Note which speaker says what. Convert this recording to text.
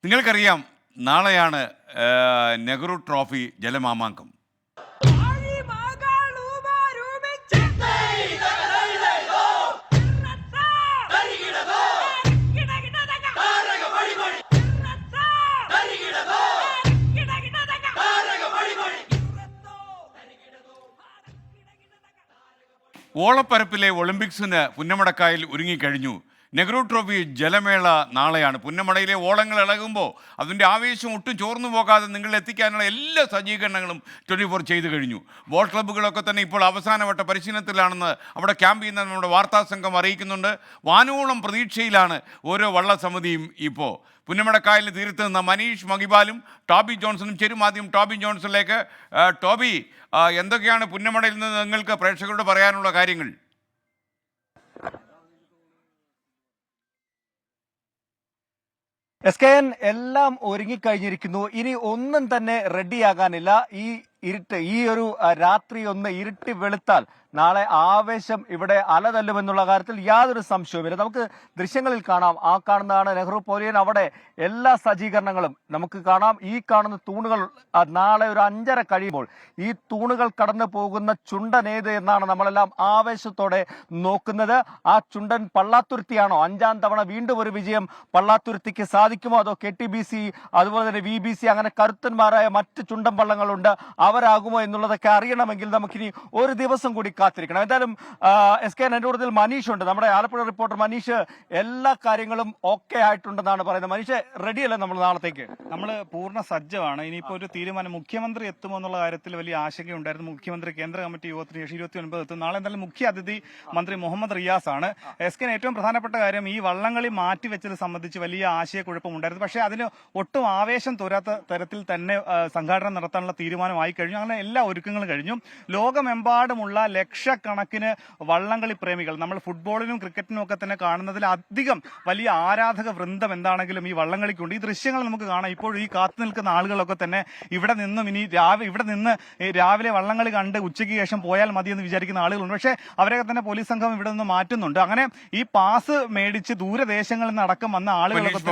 Speaker 1: നിങ്ങൾക്കറിയാം, നാളെയാണ് നെഹ്റു ട്രോഫി ജലമാമാങ്കം. ഓളപ്പരപ്പിലെ ഒളിമ്പിക്സിന് പുന്നമടക്കായൽ ഒരുങ്ങിക്കഴിഞ്ഞു. നെഹ്റു ട്രോഫി ജലമേള നാളെയാണ്. പുന്നമടയിലെ ഓളങ്ങൾ ഇളകുമ്പോൾ അതിൻ്റെ ആവേശം ഒട്ടും ചോർന്നു പോകാതെ നിങ്ങളിൽ എത്തിക്കാനുള്ള എല്ലാ സജ്ജീകരണങ്ങളും 24 ചെയ്തു കഴിഞ്ഞു. ബോട്ട് ക്ലബ്ബുകളൊക്കെ തന്നെ ഇപ്പോൾ അവസാനവട്ട പരിശീലനത്തിലാണെന്ന് അവിടെ ക്യാമ്പ് ചെയ്യുന്ന നമ്മുടെ വാർത്താ സംഘം അറിയിക്കുന്നുണ്ട്. വാനോളം പ്രതീക്ഷയിലാണ് ഓരോ വള്ളസമിതിയും. ഇപ്പോൾ പുന്നമടക്കായലിന് തീരത്ത് നിന്ന് മനീഷ് മഹിബാലും ടോബി ജോൺസണും ചേരും. ആദ്യം ടോബി ജോൺസണിലേക്ക്. ടോബി, എന്തൊക്കെയാണ് പുന്നമടയിൽ നിന്ന് നിങ്ങൾക്ക് പ്രേക്ഷകരോട് പറയാനുള്ള കാര്യങ്ങൾ?
Speaker 2: SKN എല്ലാം ഒരുങ്ങിക്കഴിഞ്ഞിരിക്കുന്നു. ഇനി ഒന്നും തന്നെ റെഡിയാകാനില്ല. ഈ ഒരു രാത്രി ഒന്ന് ഇരുട്ടി വെളുത്താൽ നാളെ ആവേശം ഇവിടെ അലതല്ലുമെന്നുള്ള കാര്യത്തിൽ യാതൊരു സംശയവുമില്ല. നമുക്ക് ദൃശ്യങ്ങളിൽ കാണാം. ആ കാണുന്നതാണ് നെഹ്റു പവലിയൻ. അവിടെ എല്ലാ സജ്ജീകരണങ്ങളും നമുക്ക് കാണാം. ഈ കാണുന്ന തൂണുകൾ നാളെ ഒരു 5:30 കഴിയുമ്പോൾ ഈ തൂണുകൾ കടന്നു പോകുന്ന ചുണ്ടൻ ഏത് എന്നാണ് നമ്മളെല്ലാം ആവേശത്തോടെ നോക്കുന്നത്. ആ ചുണ്ടൻ പള്ളാത്തുരുത്തിയാണോ? 5ാം തവണ വീണ്ടും ഒരു വിജയം പള്ളാത്തുരുത്തിക്ക് സാധിക്കുമോ? അതോ KTBC അതുപോലെ തന്നെ VBC അങ്ങനെ കരുത്തന്മാരായ മറ്റ് ചുണ്ടൻ വള്ളങ്ങളുണ്ട്, അവരാകുമോ എന്നുള്ളതൊക്കെ അറിയണമെങ്കിൽ നമുക്കിനി ഒരു ദിവസം കൂടി കാത്തിരിക്കണം. എന്തായാലും SKN എൻ്റെ കൂടുതൽ മനീഷ് ഉണ്ട്, നമ്മുടെ ആലപ്പുഴ റിപ്പോർട്ടർ മനീഷ്. എല്ലാ കാര്യങ്ങളും ഓക്കെ ആയിട്ടുണ്ടെന്നാണ് പറയുന്നത്. മനീഷ്, റെഡിയല്ലേ നമ്മൾ നാളത്തേക്ക്?
Speaker 3: നമ്മൾ പൂർണ്ണ സജ്ജമാണ്. ഇനിയിപ്പോൾ ഒരു തീരുമാനം മുഖ്യമന്ത്രി എത്തുമോ എന്നുള്ള കാര്യത്തിൽ വലിയ ആശങ്കയുണ്ടായിരുന്നു. മുഖ്യമന്ത്രി കേന്ദ്ര കമ്മിറ്റി യോഗത്തിന് ശേഷം 29 എത്തും. നാളെ എന്തായാലും മുഖ്യ അതിഥി മന്ത്രി മുഹമ്മദ് റിയാസ് ആണ്. SKN ഏറ്റവും പ്രധാനപ്പെട്ട കാര്യം ഈ വള്ളംകളി മാറ്റിവെച്ചത് സംബന്ധിച്ച് വലിയ ആശയക്കുഴപ്പമുണ്ടായിരുന്നു. പക്ഷേ അതിന് ഒട്ടും ആവേശം തോരാത്ത തരത്തിൽ തന്നെ സംഘാടനം നടത്താനുള്ള തീരുമാനമായി കഴിഞ്ഞു. അങ്ങനെ എല്ലാ ഒരുക്കങ്ങളും കഴിഞ്ഞു. ലോകമെമ്പാടുമുള്ള ലക്ഷക്കണക്കിന് വള്ളംകളി പ്രേമികൾ, നമ്മൾ ഫുട്ബോളിനും ക്രിക്കറ്റിനും ഒക്കെ തന്നെ കാണുന്നതിൽ അധികം വലിയ ആരാധക വൃന്ദം എന്താണെങ്കിലും ഈ വള്ളംകളിക്കുണ്ട്. ഈ ദൃശ്യങ്ങൾ നമുക്ക് കാണാം. ഇപ്പോൾ ഈ കാത്തു നിൽക്കുന്ന ആളുകളൊക്കെ തന്നെ ഇവിടെ നിന്നും ഇനി രാവിലെ വള്ളംകളി കണ്ട് ഉച്ചയ്ക്ക് ശേഷം പോയാൽ മതി എന്ന് വിചാരിക്കുന്ന ആളുകളുണ്ട്. പക്ഷേ അവരൊക്കെ തന്നെ പോലീസ് സംഘം ഇവിടെ നിന്ന് മാറ്റുന്നുണ്ട്. അങ്ങനെ ഈ പാസ് മേടിച്ച് ദൂരദേശങ്ങളിൽ നിന്ന് അടക്കം വന്ന ആളുകളൊക്കെ